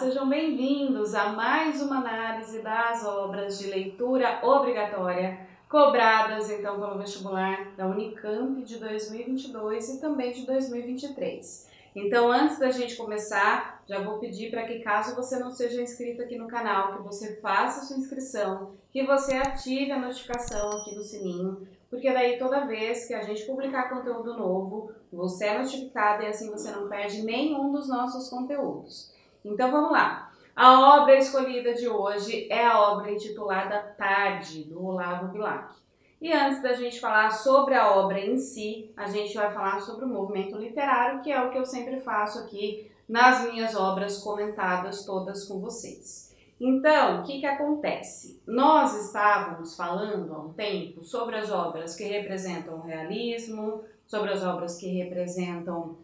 sejam bem-vindos a mais uma análise das obras de leitura obrigatória cobradas então pelo vestibular da Unicamp de 2022 e também de 2023. Então, antes da gente começar, já vou pedir para que, caso você não seja inscrito aqui no canal, que você faça sua inscrição, que você ative a notificação aqui no sininho, porque daí toda vez que a gente publicar conteúdo novo, você é notificado e assim você não perde nenhum dos nossos conteúdos. Então vamos lá. A obra escolhida de hoje é a obra intitulada Tarde, do Olavo Bilac. E antes da gente falar sobre a obra em si, a gente vai falar sobre o movimento literário, que é o que eu sempre faço aqui nas minhas obras comentadas todas com vocês. Então, o que acontece? Nós estávamos falando há um tempo sobre as obras que representam o realismo, sobre as obras que representam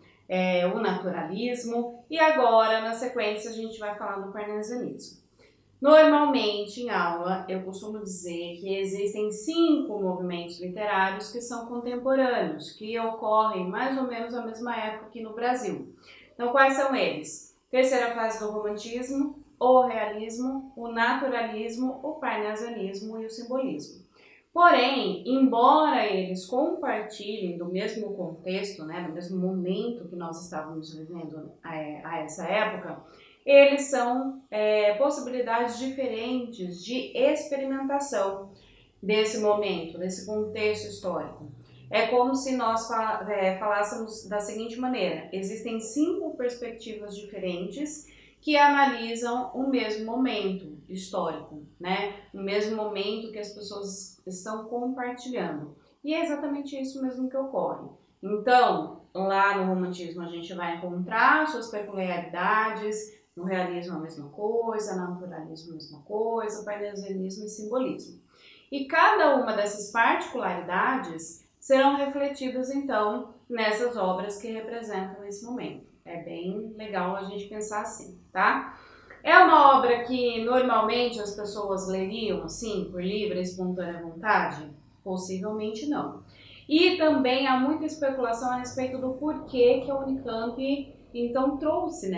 o naturalismo, e agora, na sequência, a gente vai falar do parnasianismo. Normalmente, em aula, eu costumo dizer que existem 5 movimentos literários que são contemporâneos, que ocorrem mais ou menos na mesma época aqui no Brasil. Então, quais são eles? Terceira fase do romantismo, o realismo, o naturalismo, o parnasianismo e o simbolismo. Porém, embora eles compartilhem do mesmo contexto, do mesmo momento que nós estávamos vivendo a essa época, eles são possibilidades diferentes de experimentação desse momento, desse contexto histórico. É como se nós falássemos da seguinte maneira: existem 5 perspectivas diferentes que analisam o mesmo momento histórico, o mesmo momento que as pessoas estão compartilhando. E é exatamente isso mesmo que ocorre. Então, lá no romantismo a gente vai encontrar suas peculiaridades, no realismo a mesma coisa, no naturalismo a mesma coisa, parnasianismo e simbolismo. E cada uma dessas particularidades serão refletidas então nessas obras que representam esse momento. É bem legal a gente pensar assim, tá? É uma obra que normalmente as pessoas leriam assim, por livre e espontânea vontade? Possivelmente não. E também há muita especulação a respeito do porquê que a Unicamp então trouxe,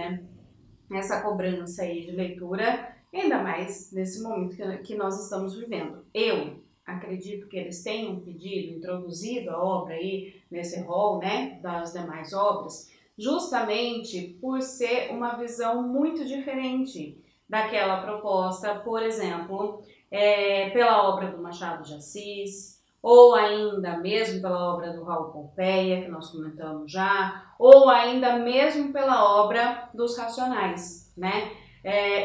essa cobrança aí de leitura, ainda mais nesse momento que nós estamos vivendo. Eu acredito que eles tenham pedido, introduzido a obra aí nesse rol, das demais obras, justamente por ser uma visão muito diferente daquela proposta, por exemplo, pela obra do Machado de Assis, ou ainda mesmo pela obra do Raul Pompeia, que nós comentamos já, ou ainda mesmo pela obra dos Racionais,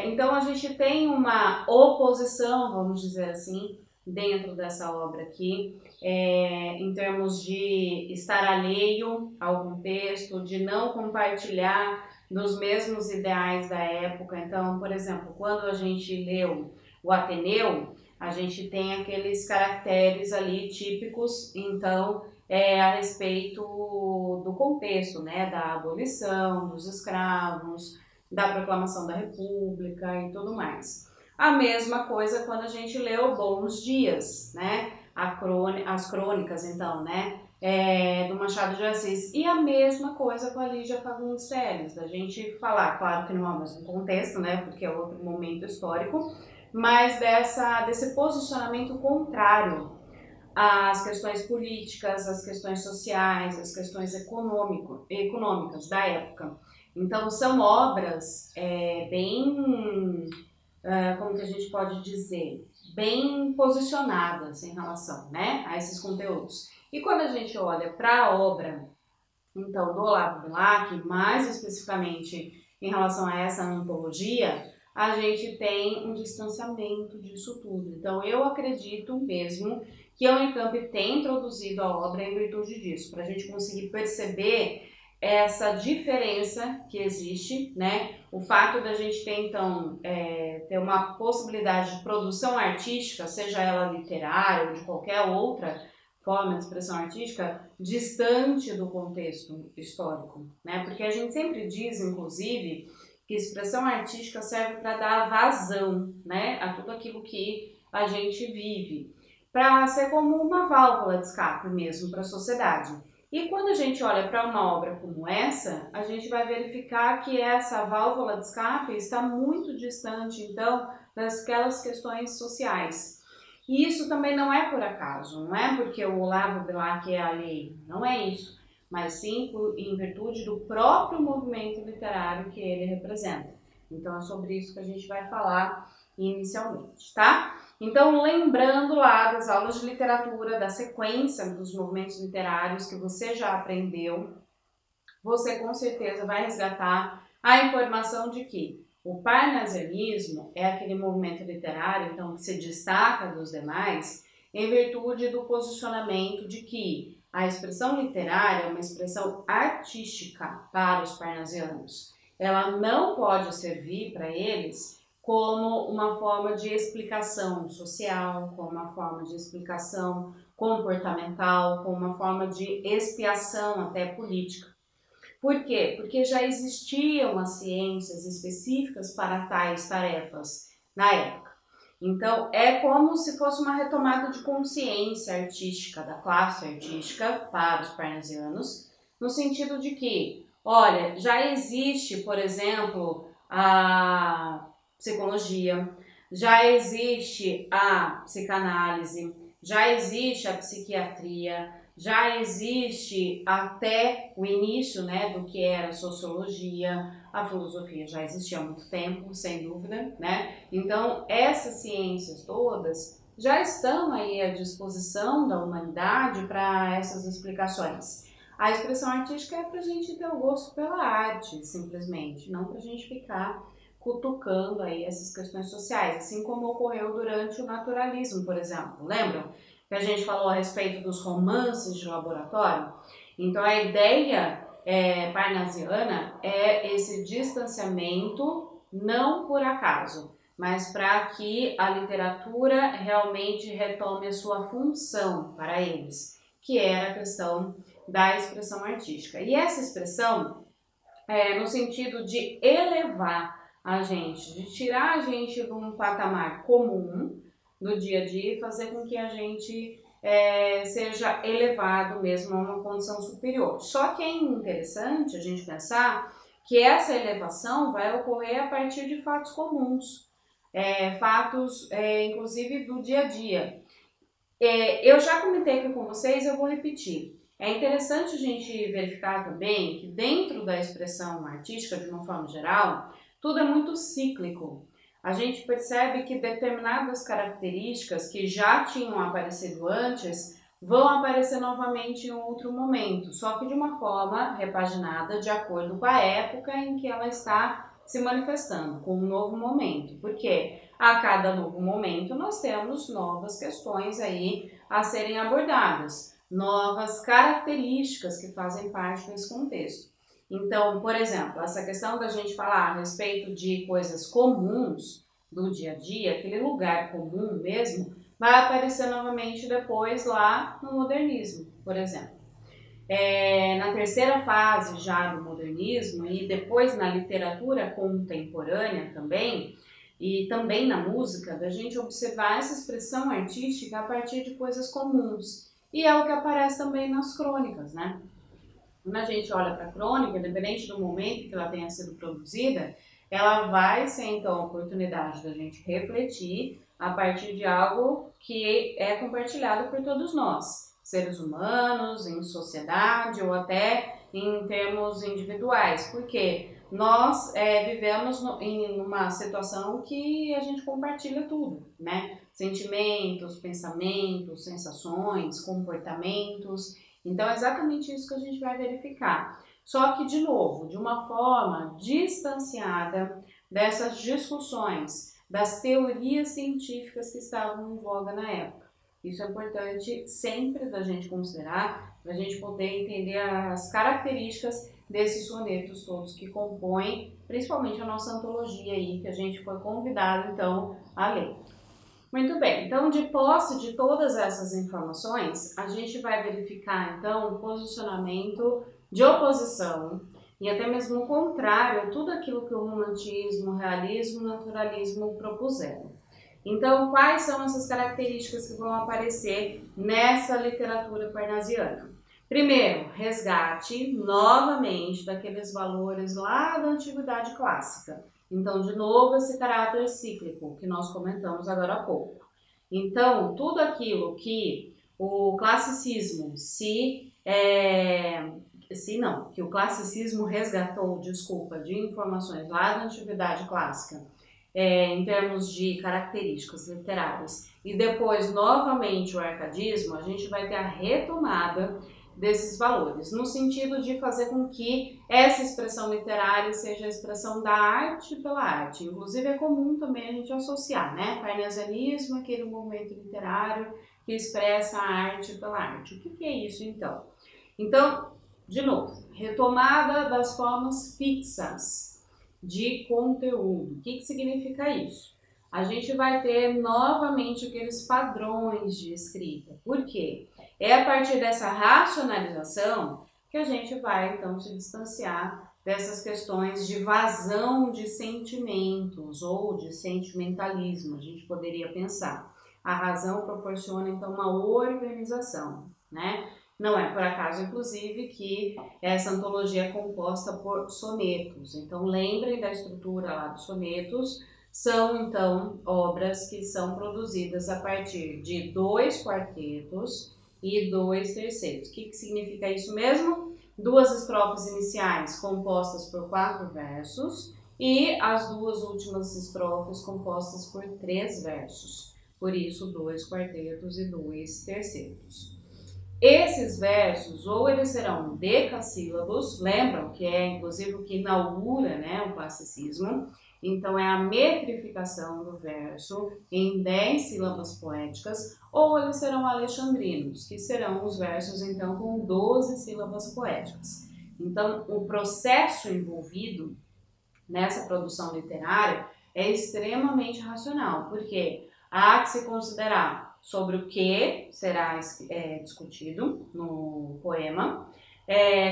então a gente tem uma oposição, vamos dizer assim, dentro dessa obra aqui, em termos de estar alheio ao contexto, de não compartilhar dos mesmos ideais da época. Então, por exemplo, quando a gente leu o Ateneu, a gente tem aqueles caracteres ali típicos, então, a respeito do contexto, da abolição dos escravos, da proclamação da República e tudo mais. A mesma coisa quando a gente leu Bons Dias, as crônicas, então, do Machado de Assis. E a mesma coisa com a Lígia Fagundes Telles, da gente falar, claro que não é o mesmo contexto, porque é outro momento histórico, mas desse posicionamento contrário às questões políticas, às questões sociais, às questões econômicas da época. Então, são obras bem, como que a gente pode dizer, bem posicionadas em relação a esses conteúdos. E quando a gente olha para a obra, então, do Olavo Bilac, mais especificamente em relação a essa antologia, a gente tem um distanciamento disso tudo. Então, eu acredito mesmo que a Unicamp tem introduzido a obra em virtude disso, para a gente conseguir perceber essa diferença que existe, o fato da gente ter, então, ter uma possibilidade de produção artística, seja ela literária ou de qualquer outra forma de expressão artística, distante do contexto histórico, porque a gente sempre diz, inclusive, que expressão artística serve para dar vazão, a tudo aquilo que a gente vive, para ser como uma válvula de escape mesmo para a sociedade. E quando a gente olha para uma obra como essa, a gente vai verificar que essa válvula de escape está muito distante, então, daquelas questões sociais. E isso também não é por acaso, não é porque o Olavo Bilac é alheio, não é isso, mas sim em virtude do próprio movimento literário que ele representa. Então é sobre isso que a gente vai falar inicialmente, tá? Então, lembrando lá das aulas de literatura, da sequência dos movimentos literários que você já aprendeu, você com certeza vai resgatar a informação de que o parnasianismo é aquele movimento literário, então, que se destaca dos demais em virtude do posicionamento de que a expressão literária é uma expressão artística para os parnasianos. Ela não pode servir para eles como uma forma de explicação social, como uma forma de explicação comportamental, como uma forma de expiação até política. Por quê? Porque já existiam as ciências específicas para tais tarefas na época. Então, é como se fosse uma retomada de consciência artística, da classe artística para os parnasianos, no sentido de que, olha, já existe, por exemplo, a psicologia, já existe a psicanálise, já existe a psiquiatria, já existe até o início, né, do que era a sociologia, a filosofia já existia há muito tempo, sem dúvida, né? Então, essas ciências todas já estão aí à disposição da humanidade para essas explicações. A expressão artística é para a gente ter o gosto pela arte, simplesmente, não para a gente ficar cutucando aí essas questões sociais, assim como ocorreu durante o naturalismo, por exemplo. Lembram que a gente falou a respeito dos romances de laboratório? Então, a ideia parnasiana é esse distanciamento, não por acaso, mas para que a literatura realmente retome a sua função para eles, que era a questão da expressão artística. E essa expressão é no sentido de elevar a gente, de tirar a gente de um patamar comum do dia a dia e fazer com que a gente seja elevado mesmo a uma condição superior. Só que é interessante a gente pensar que essa elevação vai ocorrer a partir de fatos comuns, fatos inclusive do dia a dia. Eu já comentei aqui com vocês, eu vou repetir. É interessante a gente verificar também que dentro da expressão artística, de uma forma geral, tudo é muito cíclico. A gente percebe que determinadas características que já tinham aparecido antes vão aparecer novamente em outro momento, só que de uma forma repaginada de acordo com a época em que ela está se manifestando, com um novo momento. Por quê? A cada novo momento nós temos novas questões aí a serem abordadas, novas características que fazem parte desse contexto. Então, por exemplo, essa questão da gente falar a respeito de coisas comuns do dia a dia, aquele lugar comum mesmo, vai aparecer novamente depois lá no modernismo, por exemplo. Na terceira fase já do modernismo e depois na literatura contemporânea também, e também na música, da gente observar essa expressão artística a partir de coisas comuns. E é o que aparece também nas crônicas, né? Quando a gente olha para a crônica, independente do momento que ela tenha sido produzida, ela vai ser então a oportunidade da gente refletir a partir de algo que é compartilhado por todos nós, seres humanos, em sociedade ou até em termos individuais, porque nós vivemos em uma situação que a gente compartilha tudo, né? Sentimentos, pensamentos, sensações, comportamentos. Então, é exatamente isso que a gente vai verificar. Só que, de novo, de uma forma distanciada dessas discussões, das teorias científicas que estavam em voga na época. Isso é importante sempre da gente considerar, para a gente poder entender as características desses sonetos todos que compõem, principalmente a nossa antologia aí, que a gente foi convidado, então, a ler. Muito bem, então de posse de todas essas informações, a gente vai verificar então o posicionamento de oposição e até mesmo o contrário a tudo aquilo que o romantismo, o realismo e o naturalismo propuseram. Então, quais são essas características que vão aparecer nessa literatura parnasiana? Primeiro, resgate novamente daqueles valores lá da antiguidade clássica. Então, de novo, esse caráter cíclico que nós comentamos agora há pouco. Então, tudo aquilo que o classicismo que o classicismo resgatou, desculpa, de informações lá da antiguidade clássica, em termos de características literárias, e depois novamente o arcadismo, a gente vai ter a retomada desses valores, no sentido de fazer com que essa expressão literária seja a expressão da arte pela arte. Inclusive é comum também a gente associar, né? Parnasianismo, aquele movimento literário que expressa a arte pela arte. O que é isso então? Então, de novo, retomada das formas fixas de conteúdo. O que significa isso? A gente vai ter novamente aqueles padrões de escrita. Por quê? É a partir dessa racionalização que a gente vai, então, se distanciar dessas questões de vazão de sentimentos ou de sentimentalismo, a gente poderia pensar. A razão proporciona, então, uma organização, né? Não é por acaso, inclusive, que essa antologia é composta por sonetos. Então, lembrem da estrutura lá dos sonetos. São, então, obras que são produzidas a partir de 2 quartetos e 2 tercetos. O que significa isso mesmo? 2 estrofes iniciais compostas por 4 versos e as 2 últimas estrofes compostas por 3 versos. Por isso, 2 quartetos e 2 tercetos. Esses versos, ou eles serão decassílabos, lembram que é inclusive o que inaugura, né, o classicismo, então é a metrificação do verso em 10 sílabas poéticas, ou eles serão alexandrinos, que serão os versos então com 12 sílabas poéticas. Então o processo envolvido nessa produção literária é extremamente racional, porque há que se considerar sobre o que será discutido no poema,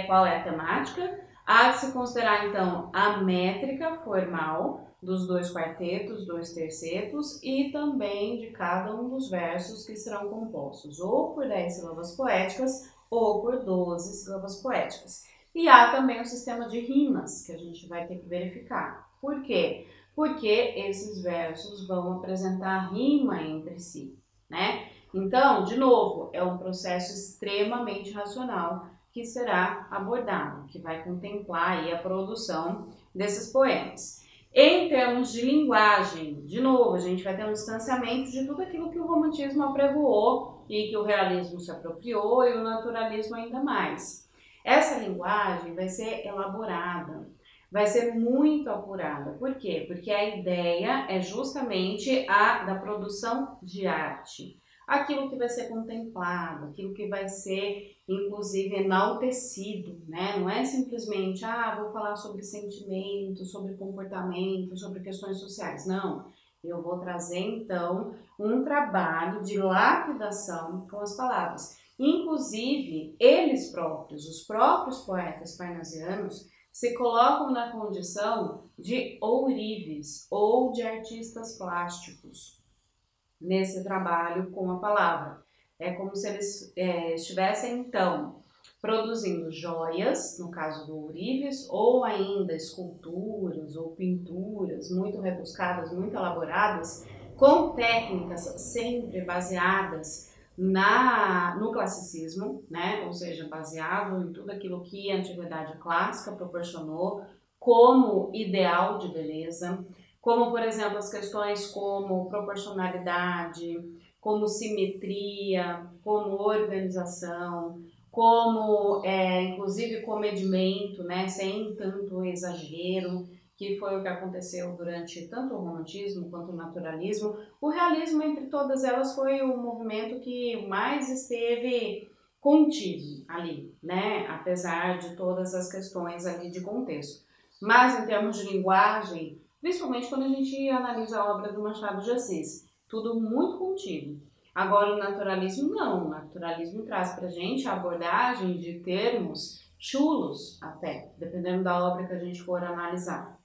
qual é a temática, há que se considerar então a métrica formal dos 2 quartetos, 2 tercetos e também de cada um dos versos que serão compostos ou por 10 sílabas poéticas ou por 12 sílabas poéticas. E há também o sistema de rimas que a gente vai ter que verificar. Por quê? Porque esses versos vão apresentar rima entre si, né? Então, de novo, é um processo extremamente racional que será abordado, que vai contemplar aí a produção desses poemas. Em termos de linguagem, de novo, a gente vai ter um distanciamento de tudo aquilo que o romantismo apregoou e que o realismo se apropriou e o naturalismo ainda mais. Essa linguagem vai ser elaborada, vai ser muito apurada. Por quê? Porque a ideia é justamente a da produção de arte. Aquilo que vai ser contemplado, aquilo que vai ser, inclusive, enaltecido, né? Não é simplesmente, vou falar sobre sentimento, sobre comportamento, sobre questões sociais. Não, eu vou trazer, então, um trabalho de lapidação com as palavras. Inclusive, eles próprios, os próprios poetas parnasianos, se colocam na condição de ourives ou de artistas plásticos nesse trabalho com a palavra. É como se eles estivessem, então, produzindo joias, no caso do ourives, ou ainda esculturas ou pinturas muito rebuscadas, muito elaboradas, com técnicas sempre baseadas no classicismo, né? Ou seja, baseado em tudo aquilo que a antiguidade clássica proporcionou como ideal de beleza, como, por exemplo, as questões como proporcionalidade, como simetria, como organização, como, inclusive, comedimento, né? Sem tanto exagero, que foi o que aconteceu durante tanto o romantismo quanto o naturalismo. O realismo, entre todas elas, foi o movimento que mais esteve contido ali, né? Apesar de todas as questões ali de contexto. Mas, em termos de linguagem, principalmente quando a gente analisa a obra do Machado de Assis, tudo muito contido. Agora, o naturalismo não. O naturalismo traz para a gente a abordagem de termos chulos até, dependendo da obra que a gente for analisar.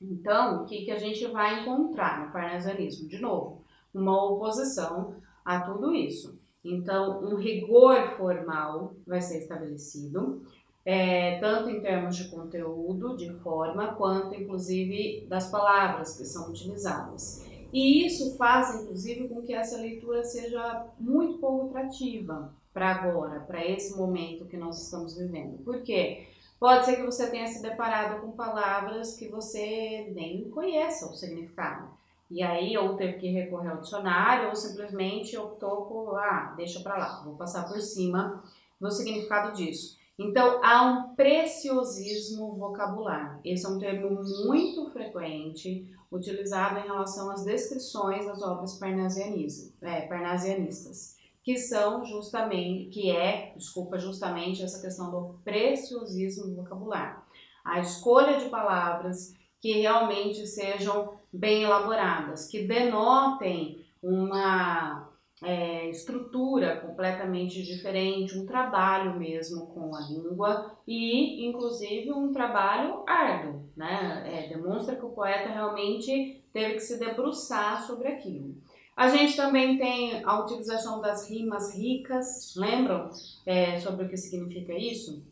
Então, o que a gente vai encontrar no parnasianismo? De novo, uma oposição a tudo isso. Então, um rigor formal vai ser estabelecido, tanto em termos de conteúdo, de forma, quanto inclusive das palavras que são utilizadas. E isso faz, inclusive, com que essa leitura seja muito pouco atrativa para agora, para esse momento que nós estamos vivendo. Por quê? Pode ser que você tenha se deparado com palavras que você nem conheça o significado. E aí, ou teve que recorrer ao dicionário, ou simplesmente optou por, deixa para lá, vou passar por cima do significado disso. Então, há um preciosismo vocabular. Esse é um termo muito frequente, utilizado em relação às descrições das obras parnasianistas, que são justamente essa questão do preciosismo vocabular. A escolha de palavras que realmente sejam bem elaboradas, que denotem uma estrutura completamente diferente, um trabalho mesmo com a língua e, inclusive, um trabalho árduo, né? Demonstra que o poeta realmente teve que se debruçar sobre aquilo. A gente também tem a utilização das rimas ricas, lembram sobre o que significa isso?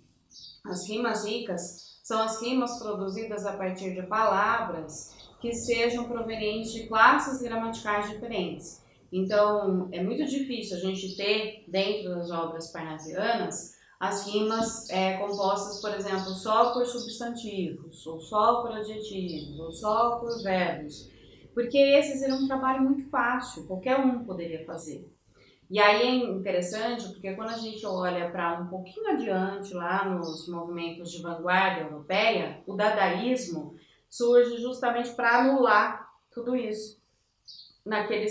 As rimas ricas são as rimas produzidas a partir de palavras que sejam provenientes de classes gramaticais diferentes. Então, é muito difícil a gente ter, dentro das obras parnasianas, as rimas compostas, por exemplo, só por substantivos, ou só por adjetivos, ou só por verbos, porque esse seria um trabalho muito fácil, qualquer um poderia fazer. E aí é interessante porque quando a gente olha para um pouquinho adiante, lá nos movimentos de vanguarda europeia, o dadaísmo surge justamente para anular tudo isso. Naquele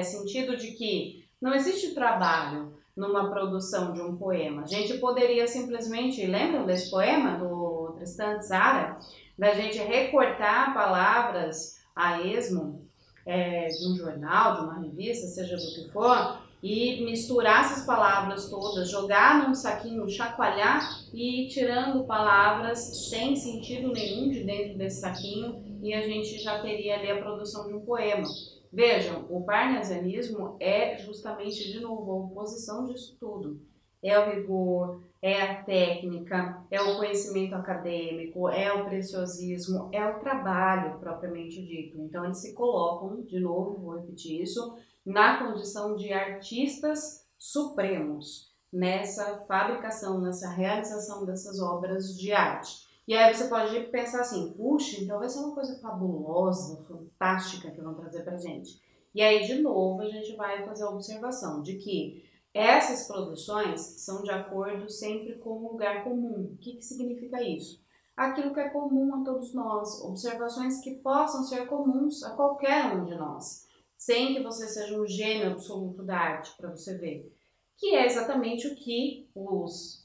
sentido de que não existe trabalho numa produção de um poema. A gente poderia simplesmente, lembram desse poema do Tristan Tzara? Da gente recortar palavras a esmo de um jornal, de uma revista, seja do que for, e misturar essas palavras todas, jogar num saquinho, chacoalhar e ir tirando palavras sem sentido nenhum de dentro desse saquinho e a gente já teria ali a produção de um poema. Vejam, o parnasianismo é justamente, de novo, a oposição disso tudo. É o rigor, é a técnica, é o conhecimento acadêmico, é o preciosismo, é o trabalho propriamente dito. Então eles se colocam, de novo, vou repetir isso, na condição de artistas supremos nessa fabricação, nessa realização dessas obras de arte. E aí você pode pensar assim, puxa, então vai ser uma coisa fabulosa, fantástica que vão trazer pra gente. E aí, de novo, a gente vai fazer a observação de que essas produções são de acordo sempre com o lugar comum. O que significa isso? Aquilo que é comum a todos nós, observações que possam ser comuns a qualquer um de nós, sem que você seja um gênio absoluto da arte, para você ver. Que é exatamente o que os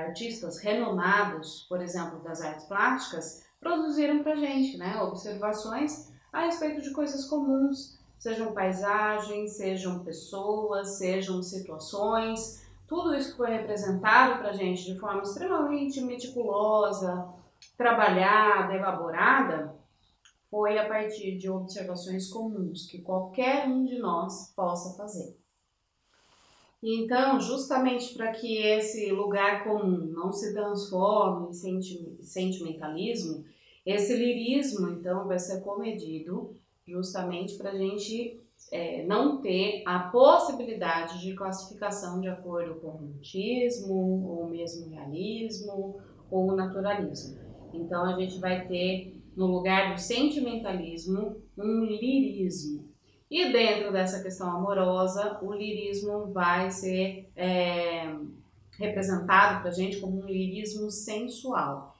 artistas renomados, por exemplo, das artes plásticas, produziram pra gente, né? Observações a respeito de coisas comuns, sejam paisagens, sejam pessoas, sejam situações, tudo isso que foi representado pra gente de forma extremamente meticulosa, trabalhada, elaborada, foi a partir de observações comuns que qualquer um de nós possa fazer. Então, justamente para que esse lugar comum não se transforme em sentimentalismo, esse lirismo, então, vai ser comedido justamente para a gente não ter a possibilidade de classificação de acordo com o romantismo, ou mesmo realismo, ou naturalismo. Então, a gente vai ter, no lugar do sentimentalismo, um lirismo. E dentro dessa questão amorosa, o lirismo vai ser representado para a gente como um lirismo sensual.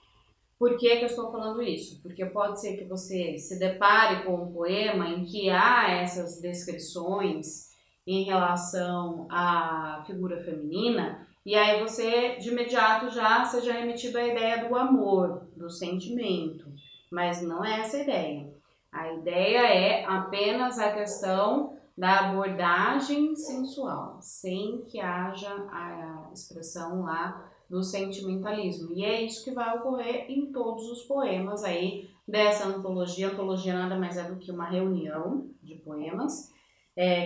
Por que eu estou falando isso? Porque pode ser que você se depare com um poema em que há essas descrições em relação à figura feminina, e aí você de imediato já seja remetido à ideia do amor, do sentimento, mas não é essa a ideia. A ideia é apenas a questão da abordagem sensual, sem que haja a expressão lá do sentimentalismo. E é isso que vai ocorrer em todos os poemas aí dessa antologia. A antologia nada mais é do que uma reunião de poemas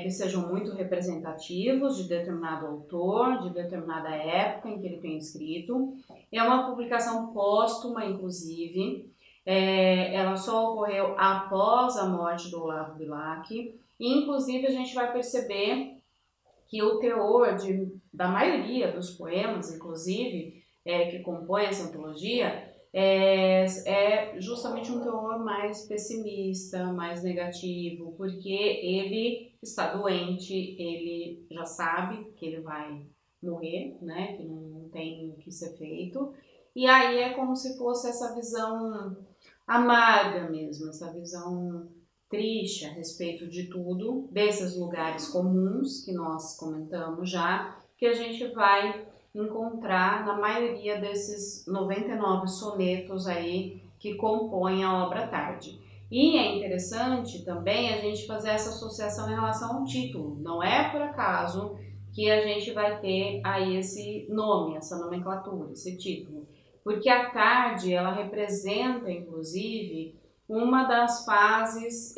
que sejam muito representativos de determinado autor, de determinada época em que ele tem escrito. É uma publicação póstuma, inclusive. Ela só ocorreu após a morte do Olavo Bilac. E, inclusive, a gente vai perceber que o teor da maioria dos poemas, inclusive, que compõem essa antologia, é justamente um teor mais pessimista, mais negativo, porque ele está doente, ele já sabe que ele vai morrer, né, que não tem o que ser feito, e aí é como se fosse essa visão amarga mesmo, essa visão triste a respeito de tudo, desses lugares comuns que nós comentamos já, que a gente vai encontrar na maioria desses 99 sonetos aí que compõem a obra Tarde. E é interessante também a gente fazer essa associação em relação ao título. Não é por acaso que a gente vai ter aí esse nome, essa nomenclatura, esse título. Porque a tarde, ela representa, inclusive, uma das fases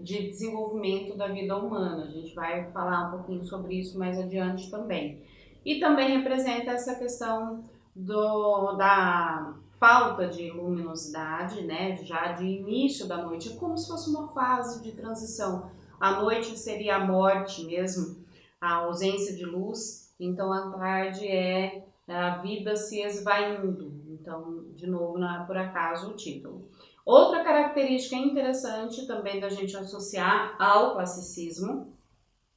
de desenvolvimento da vida humana. A gente vai falar um pouquinho sobre isso mais adiante também. E também representa essa questão da falta de luminosidade, né, já de início da noite, como se fosse uma fase de transição. A noite seria a morte mesmo, a ausência de luz, então a tarde é a vida se esvaindo. Então, de novo, não é por acaso o título. Outra característica interessante também da gente associar ao classicismo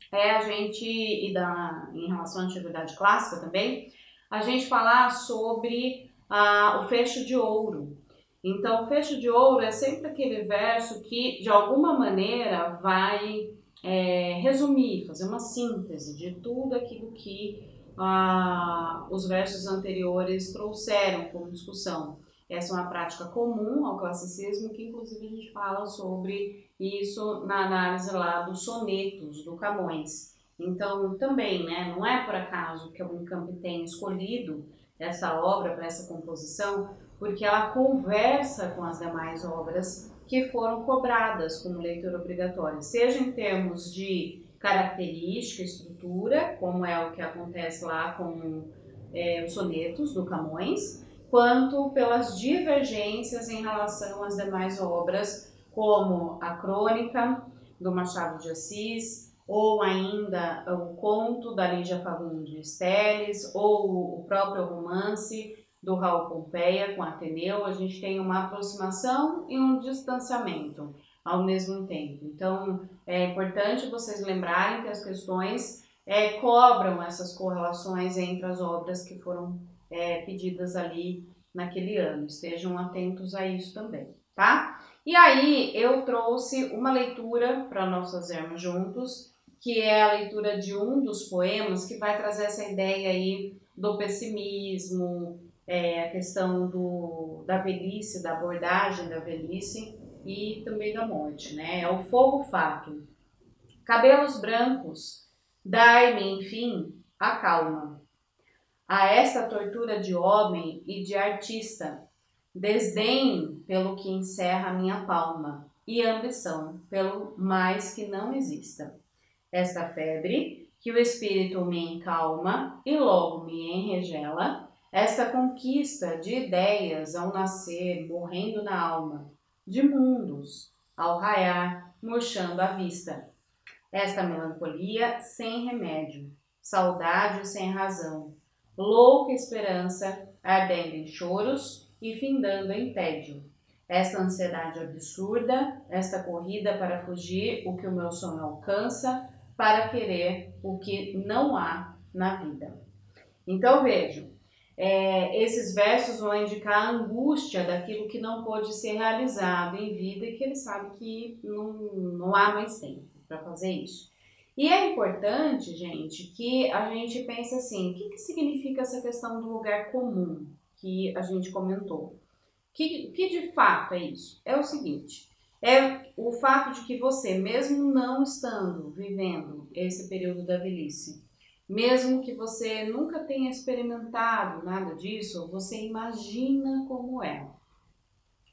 é a gente, em relação à antiguidade clássica também, a gente falar sobre o fecho de ouro. Então, o fecho de ouro é sempre aquele verso que, de alguma maneira, vai resumir, fazer uma síntese de tudo aquilo que os versos anteriores trouxeram como discussão. Essa é uma prática comum ao classicismo, que inclusive a gente fala sobre isso na análise lá dos sonetos do Camões. Então, também, né, não é por acaso que a Unicamp tem escolhido essa obra para essa composição, porque ela conversa com as demais obras que foram cobradas como leitura obrigatória, seja em termos de característica, estrutura, como é o que acontece lá com os sonetos do Camões, quanto pelas divergências em relação às demais obras, como a Crônica do Machado de Assis, ou ainda o conto da Lígia Fagundes Telles, ou o próprio romance do Raul Pompeia com Ateneu. A gente tem uma aproximação e um distanciamento ao mesmo tempo. Então, é importante vocês lembrarem que as questões cobram essas correlações entre as obras que foram pedidas ali naquele ano. Estejam atentos a isso também, tá? E aí eu trouxe uma leitura para nós fazermos juntos, que é a leitura de um dos poemas que vai trazer essa ideia aí do pessimismo, a questão da velhice, da abordagem da velhice e também da morte, né? É o Fogo Fato. Cabelos brancos, dai-me, enfim, a calma. A esta tortura de homem e de artista, desdém pelo que encerra minha palma e ambição pelo mais que não exista. Esta febre que o espírito me encalma e logo me enregela, esta conquista de ideias ao nascer, morrendo na alma, de mundos ao raiar, murchando a vista. Esta melancolia sem remédio, saudade sem razão, louca esperança, ardendo em choros e findando em tédio. Esta ansiedade absurda, esta corrida para fugir o que o meu sonho alcança, para querer o que não há na vida. Então vejam, esses versos vão indicar a angústia daquilo que não pôde ser realizado em vida e que ele sabe que não há mais tempo para fazer isso. E é importante, gente, que a gente pense assim, o que significa essa questão do lugar comum que a gente comentou? Que de fato é isso? É o seguinte, é o fato de que você, mesmo não estando vivendo esse período da velhice, mesmo que você nunca tenha experimentado nada disso, você imagina como é.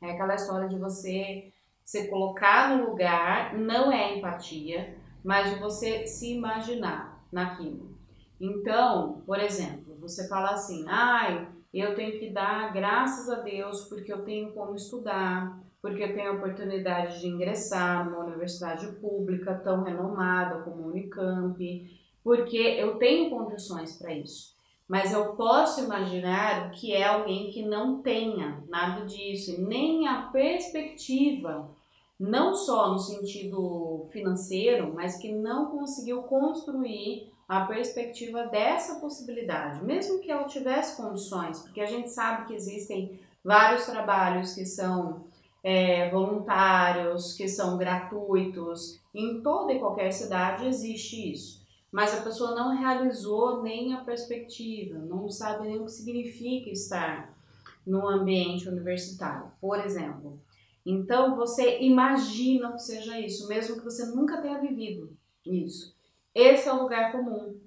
É aquela história de você se colocar no lugar, não é empatia, mas de você se imaginar naquilo. Então, por exemplo, você fala assim, eu tenho que dar graças a Deus porque eu tenho como estudar, porque eu tenho a oportunidade de ingressar numa universidade pública tão renomada como a Unicamp, porque eu tenho condições para isso. Mas eu posso imaginar que é alguém que não tenha nada disso, nem a perspectiva, não só no sentido financeiro, mas que não conseguiu construir a perspectiva dessa possibilidade, mesmo que ela tivesse condições, porque a gente sabe que existem vários trabalhos que são voluntários, que são gratuitos, em toda e qualquer cidade existe isso. Mas a pessoa não realizou nem a perspectiva, não sabe nem o que significa estar no ambiente universitário, por exemplo. Então você imagina que seja isso, mesmo que você nunca tenha vivido isso. Esse é o lugar comum.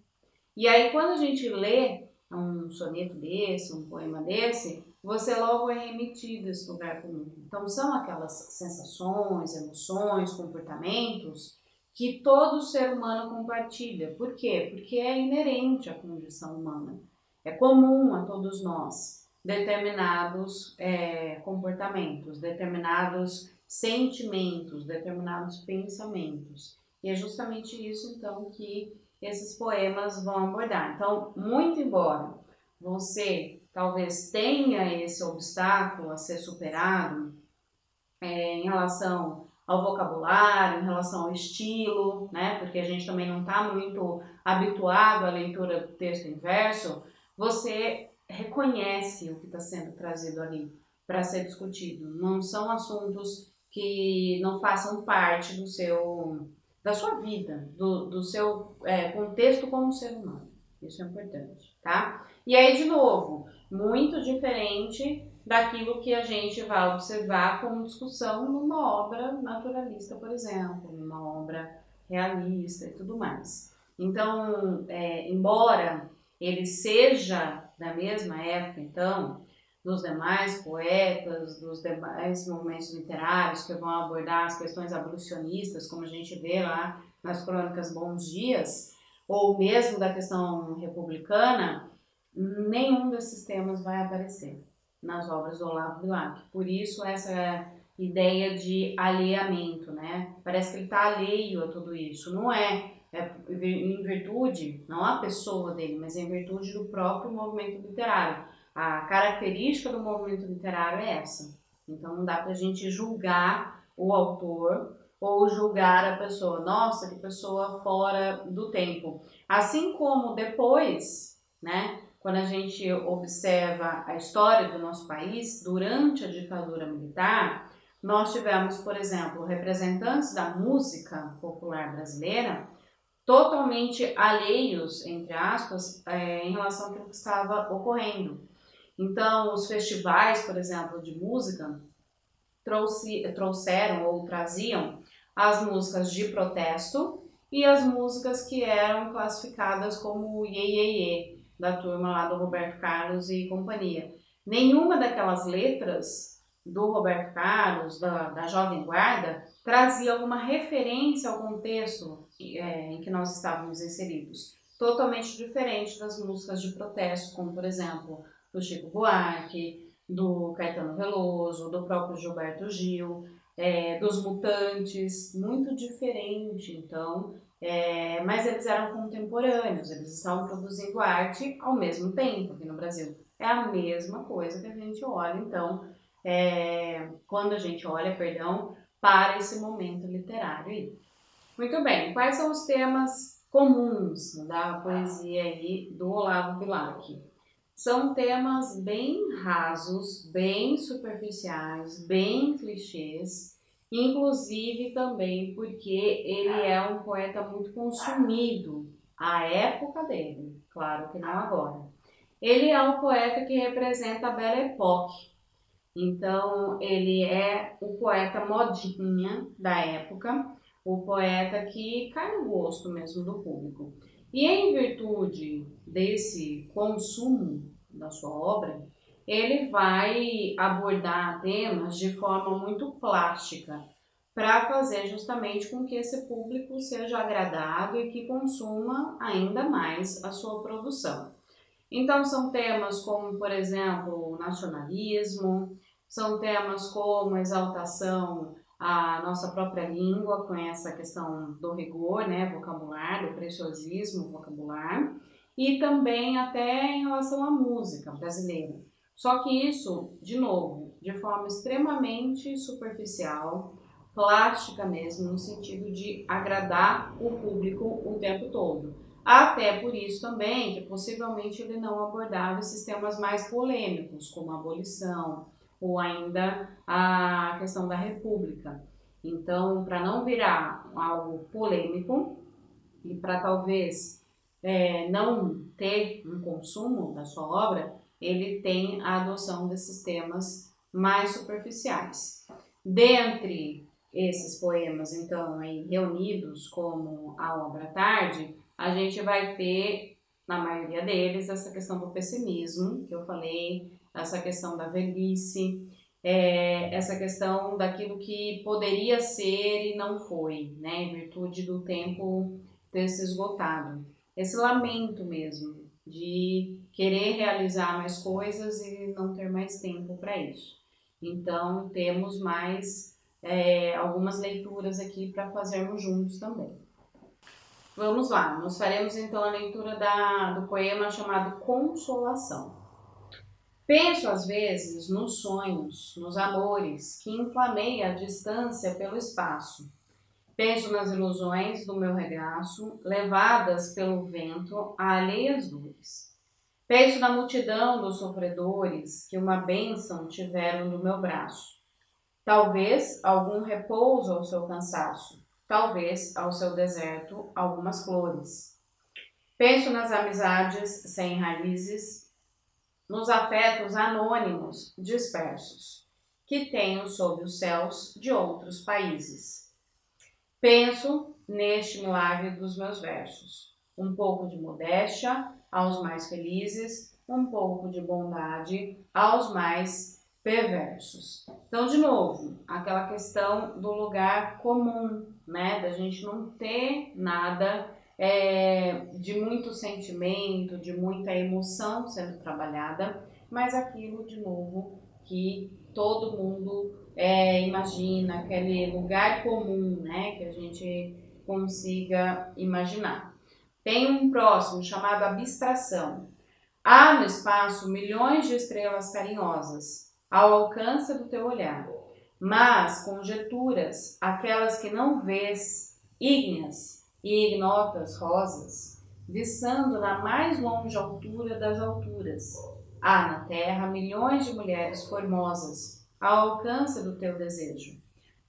E aí quando a gente lê um soneto desse, um poema desse, você logo é remetido a esse lugar comum. Então são aquelas sensações, emoções, comportamentos que todo ser humano compartilha. Por quê? Porque é inerente à condição humana. É comum a todos nós determinados comportamentos, determinados sentimentos, determinados pensamentos. E é justamente isso, então, que esses poemas vão abordar. Então, muito embora você talvez tenha esse obstáculo a ser superado em relação ao vocabulário, em relação ao estilo, né? Porque a gente também não está muito habituado à leitura do texto em verso, você reconhece o que está sendo trazido ali para ser discutido. Não são assuntos que não façam parte da sua vida, do seu contexto como ser humano. Isso é importante, tá? E aí, de novo, muito diferente daquilo que a gente vai observar como discussão numa obra naturalista, por exemplo, numa obra realista e tudo mais. Então, embora ele seja da mesma época, então, dos demais poetas, dos demais movimentos literários que vão abordar as questões abolicionistas, como a gente vê lá nas crônicas Bons Dias, ou mesmo da questão republicana, nenhum desses temas vai aparecer nas obras do Olavo Bilac. Por isso essa ideia de alheamento, né? Parece que ele está alheio a tudo isso. Não é em virtude, não a pessoa dele, mas em virtude do próprio movimento literário. A característica do movimento literário é essa. Então não dá para a gente julgar o autor ou julgar a pessoa. Nossa, que pessoa fora do tempo. Assim como depois, né? Quando a gente observa a história do nosso país, durante a ditadura militar, nós tivemos, por exemplo, representantes da música popular brasileira totalmente alheios, entre aspas, em relação àquilo que estava ocorrendo. Então, os festivais, por exemplo, de música, trouxeram ou traziam as músicas de protesto e as músicas que eram classificadas como iê, iê, iê, da turma lá do Roberto Carlos e companhia. Nenhuma daquelas letras do Roberto Carlos, da Jovem Guarda, trazia alguma referência ao contexto em que nós estávamos inseridos. Totalmente diferente das músicas de protesto, como por exemplo, do Chico Buarque, do Caetano Veloso, do próprio Gilberto Gil, dos Mutantes, muito diferente, então, mas eles eram contemporâneos, eles estavam produzindo arte ao mesmo tempo aqui no Brasil. É a mesma coisa que a gente olha, então, quando a gente olha, para esse momento literário aí. Muito bem, quais são os temas comuns da poesia aí do Olavo Bilac? São temas bem rasos, bem superficiais, bem clichês, inclusive também porque ele é um poeta muito consumido à época dele, claro que não agora. Ele é um poeta que representa a Belle Époque, então ele é o poeta modinha da época, o poeta que cai no gosto mesmo do público. E em virtude desse consumo da sua obra, ele vai abordar temas de forma muito plástica, para fazer justamente com que esse público seja agradado e que consuma ainda mais a sua produção. Então são temas como, por exemplo, o nacionalismo, são temas como exaltação à nossa própria língua, com essa questão do rigor, né, vocabular, do preciosismo vocabular, e também até em relação à música brasileira. Só que isso, de novo, de forma extremamente superficial, plástica mesmo, no sentido de agradar o público o tempo todo. Até por isso também que possivelmente ele não abordava esses temas mais polêmicos, como a abolição ou ainda a questão da república. Então, para não virar algo polêmico e para talvez não ter um consumo da sua obra, ele tem a adoção desses temas mais superficiais. Dentre esses poemas, então, aí, reunidos como a obra Tarde, a gente vai ter, na maioria deles, essa questão do pessimismo, que eu falei, essa questão da velhice, essa questão daquilo que poderia ser e não foi, né, em virtude do tempo ter se esgotado. Esse lamento mesmo de querer realizar mais coisas e não ter mais tempo para isso. Então, temos mais algumas leituras aqui para fazermos juntos também. Vamos lá, nós faremos então a leitura do poema chamado Consolação. Penso às vezes nos sonhos, nos amores, que inflamei a distância pelo espaço. Penso nas ilusões do meu regaço, levadas pelo vento a alheias dores. Penso na multidão dos sofredores que uma bênção tiveram do meu braço. Talvez algum repouso ao seu cansaço, talvez ao seu deserto algumas flores. Penso nas amizades sem raízes, nos afetos anônimos dispersos, que tenho sob os céus de outros países. Penso neste milagre dos meus versos, um pouco de modéstia aos mais felizes, um pouco de bondade aos mais perversos. Então, de novo, aquela questão do lugar comum, né? Da gente não ter nada de muito sentimento, de muita emoção sendo trabalhada, mas aquilo, de novo, que todo mundo imagina, aquele lugar comum, né? Que a gente consiga imaginar. Tem um próximo chamado Abstração. Há no espaço milhões de estrelas carinhosas, ao alcance do teu olhar, mas conjecturas, aquelas que não vês, ígneas e ignotas rosas, viçando na mais longe altura das alturas. Há na terra milhões de mulheres formosas, ao alcance do teu desejo,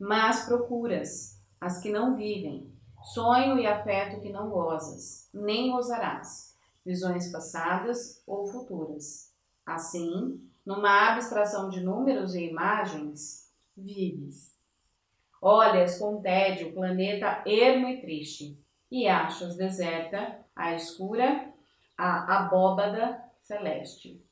mas procuras as que não vivem, sonho e afeto que não gozas, nem gozarás, visões passadas ou futuras. Assim, numa abstração de números e imagens, vives. Olhas com tédio o planeta ermo e triste, e achas deserta a escura, a abóbada celeste.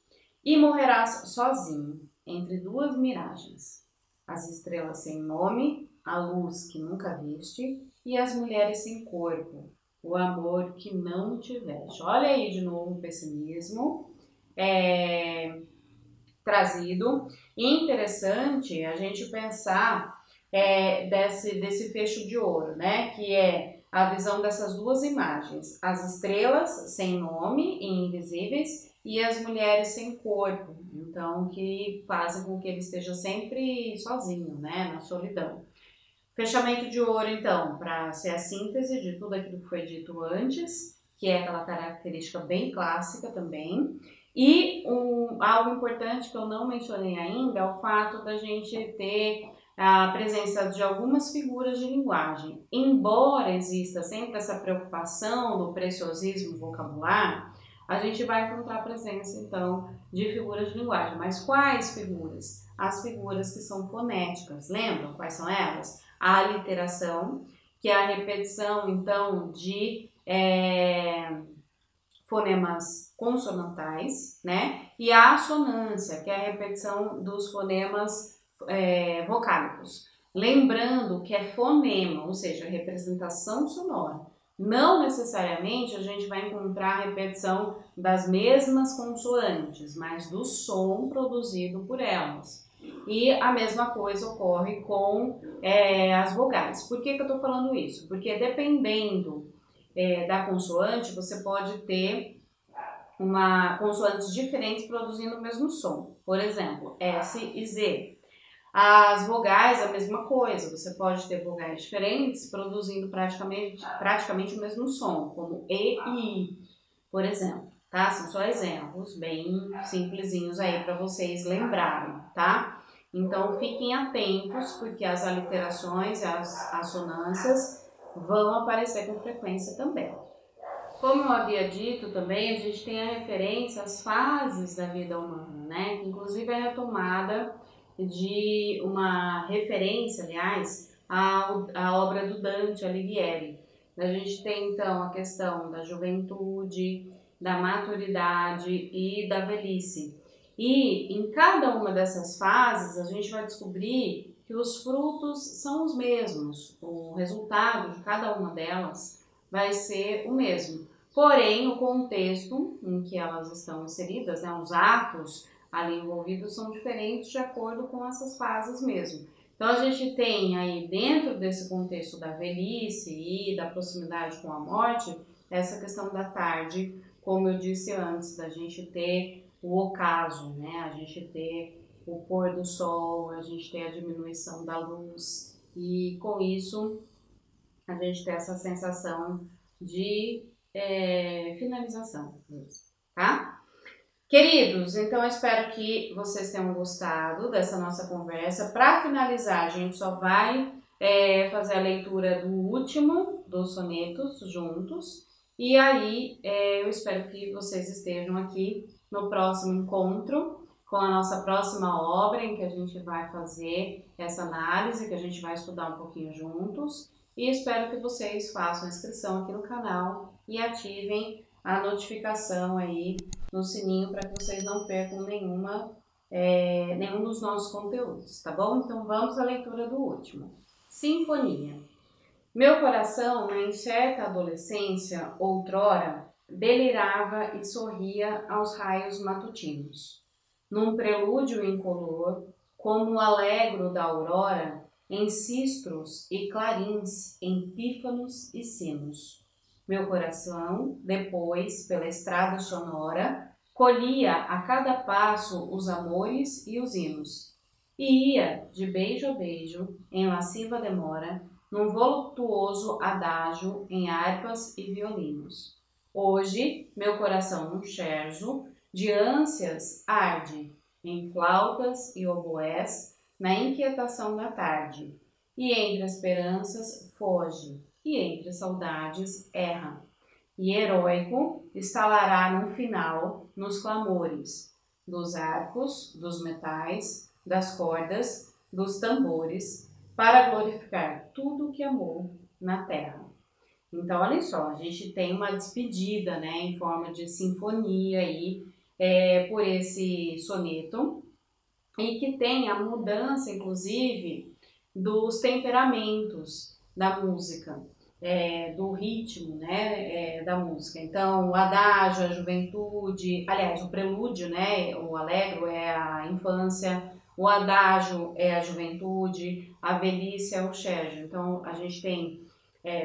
E morrerás sozinho, entre duas miragens, as estrelas sem nome, a luz que nunca viste, e as mulheres sem corpo, o amor que não tiveste. Olha aí de novo o pessimismo trazido. E interessante a gente pensar desse fecho de ouro, né? Que é a visão dessas duas imagens, as estrelas sem nome e invisíveis e as mulheres sem corpo, então que fazem com que ele esteja sempre sozinho, né? Na solidão. Fechamento de ouro, então, para ser a síntese de tudo aquilo que foi dito antes, que é aquela característica bem clássica também. E algo importante que eu não mencionei ainda é o fato da gente ter a presença de algumas figuras de linguagem. Embora exista sempre essa preocupação do preciosismo vocabular, a gente vai encontrar a presença, então, de figuras de linguagem. Mas quais figuras? As figuras que são fonéticas. Lembram quais são elas? A aliteração, que é a repetição, então, de fonemas consonantais, né? E a assonância, que é a repetição dos fonemas vocálicos. Lembrando que é fonema, ou seja, representação sonora. Não necessariamente a gente vai encontrar a repetição das mesmas consoantes, mas do som produzido por elas. E a mesma coisa ocorre com as vogais. Por que eu estou falando isso? Porque dependendo da consoante, você pode ter consoantes diferentes produzindo o mesmo som. Por exemplo, S e Z. As vogais, a mesma coisa, você pode ter vogais diferentes produzindo praticamente o mesmo som, como E e I, por exemplo, tá? São só exemplos bem simplesinhos aí para vocês lembrarem, tá? Então fiquem atentos, porque as aliterações e as assonâncias vão aparecer com frequência também. Como eu havia dito também, a gente tem a referência às fases da vida humana, né? Que inclusive é retomada de uma referência, aliás, à obra do Dante Alighieri. A gente tem então a questão da juventude, da maturidade e da velhice. E em cada uma dessas fases a gente vai descobrir que os frutos são os mesmos, o resultado de cada uma delas vai ser o mesmo. Porém, o contexto em que elas estão inseridas, né, os atos ali envolvidos são diferentes de acordo com essas fases mesmo. Então, a gente tem aí, dentro desse contexto da velhice e da proximidade com a morte, essa questão da tarde, como eu disse antes, da gente ter o ocaso, né? A gente ter o pôr do sol, a gente ter a diminuição da luz e, com isso, a gente ter essa sensação de finalização, tá? Queridos, então eu espero que vocês tenham gostado dessa nossa conversa. Para finalizar, a gente só vai fazer a leitura do último dos sonetos juntos. E aí eu espero que vocês estejam aqui no próximo encontro com a nossa próxima obra, em que a gente vai fazer essa análise, que a gente vai estudar um pouquinho juntos. E espero que vocês façam a inscrição aqui no canal e ativem a notificação aí no sininho para que vocês não percam nenhum dos nossos conteúdos, tá bom? Então vamos à leitura do último. Sinfonia. Meu coração, na incerta adolescência, outrora, delirava e sorria aos raios matutinos. Num prelúdio incolor, como o alegro da aurora, em sistros e clarins, em pífanos e sinos. Meu coração, depois, pela estrada sonora, colhia a cada passo os amores e os hinos, e ia, de beijo a beijo, em lasciva demora, num voluptuoso adágio em harpas e violinos. Hoje, meu coração num scherzo de ânsias arde, em flautas e oboés, na inquietação da tarde, e entre esperanças foge, e entre saudades erra, e heróico estalará no final nos clamores dos arcos, dos metais, das cordas, dos tambores, para glorificar tudo o que amou na terra. Então, olha só, a gente tem uma despedida, né, em forma de sinfonia aí, por esse soneto, e que tem a mudança, inclusive, dos temperamentos da música, do ritmo, né, da música. Então, o adágio, a juventude, aliás, o prelúdio, né, o allegro é a infância, o adágio é a juventude, a velhice é o scherzo. Então, a gente tem,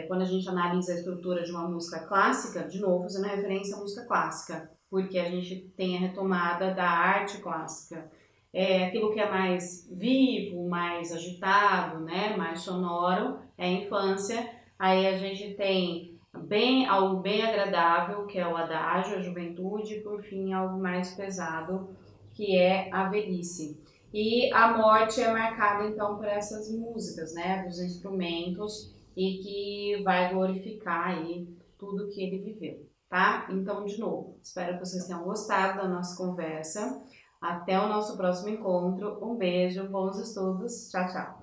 quando a gente analisa a estrutura de uma música clássica, de novo, fazendo referência à música clássica, porque a gente tem a retomada da arte clássica. Aquilo que é mais vivo, mais agitado, né, mais sonoro, é a infância. Aí a gente tem algo bem agradável, que é o adágio, a juventude, e por fim algo mais pesado, que é a velhice. E a morte é marcada então por essas músicas, né, dos instrumentos, e que vai glorificar aí tudo que ele viveu, tá? Então, de novo, espero que vocês tenham gostado da nossa conversa. Até o nosso próximo encontro. Um beijo, bons estudos. Tchau, tchau.